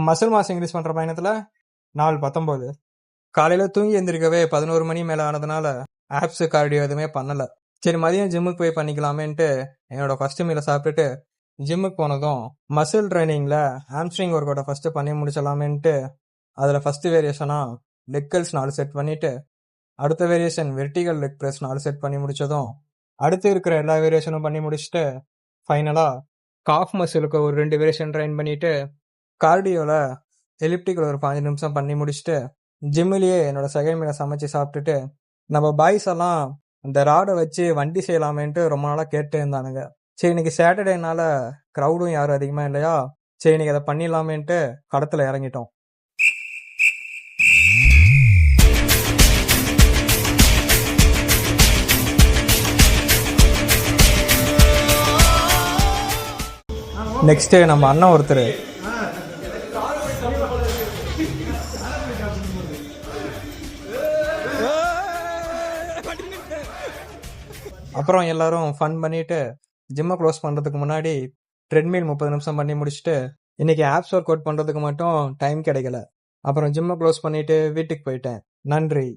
Muscle mass increase பண்ற பயணத்துல நாள் 19. காலையில தூங்கி எந்திரிக்கவே 11 மணி மேல ஆனதுனால ஆப்ஸ் கார்டியோ எதுவுமே பண்ணல. சரி மதியம் ஜிம்முக்கு போய் பண்ணிக்கலாமேன்ட்டு என்னோட ஃபர்ஸ்ட் மீலை சாப்பிட்டுட்டு ஜிம்முக்கு போனதும் மசில் ட்ரைனிங்ல ஹாம்ஸ்ட்ரிங் ஒர்க் அவுட்டை ஃபர்ஸ்ட் பண்ணி முடிச்சலாமேன்ட்டு அதுல ஃபர்ஸ்ட் வேரியேஷனா லெக் கர்ல்ஸ் 4 செட் பண்ணிட்டு அடுத்த variation vertical leg press 4 set பண்ணி முடிச்சதும் அடுத்து இருக்கிற எல்லா வேரியேஷனும் பண்ணி முடிச்சுட்டு ஃபைனலா காஃப் மசிலுக்கு ஒரு 2 வேரியேஷன் ட்ரைன் பண்ணிட்டு கார்டியோல எலிப்டிக்கல் ஒரு 5 நிமிஷம் பண்ணி முடிச்சுட்டு ஜிம்மிலேயே என்னோட செகண்ட் மீலை சமைச்சு சாப்பிட்டுட்டு நம்ம பாய்ஸ் எல்லாம் இந்த ராடை வச்சு வண்டி செய்யலாமேன்ட்டு ரொம்ப நாளா கேட்டு இருந்தானுங்க. சரி இன்னைக்கு சாட்டர்டேனால க்ரௌடும் யாரும் அதிகமா இல்லையா, சரி இன்னைக்கு அதை பண்ணிடலாமேன்ட்டு களத்துல இறங்கிட்டோம். நெக்ஸ்ட் நம்ம அண்ணன் ஒருத்தர் அப்புறம் எல்லாரும் ஃபன் பண்ணிட்டு ஜிம்மை க்ளோஸ் பண்றதுக்கு முன்னாடி ட்ரெட்மில் 30 நிமிஷம் பண்ணி முடிச்சுட்டு இன்னைக்கு ஆப்ஸ் ஒர்க் அவுட் பண்றதுக்கு மட்டும் டைம் கிடைக்கல. அப்புறம் ஜிம்மை க்ளோஸ் பண்ணிட்டு வீட்டுக்கு போயிட்டேன். நன்றி.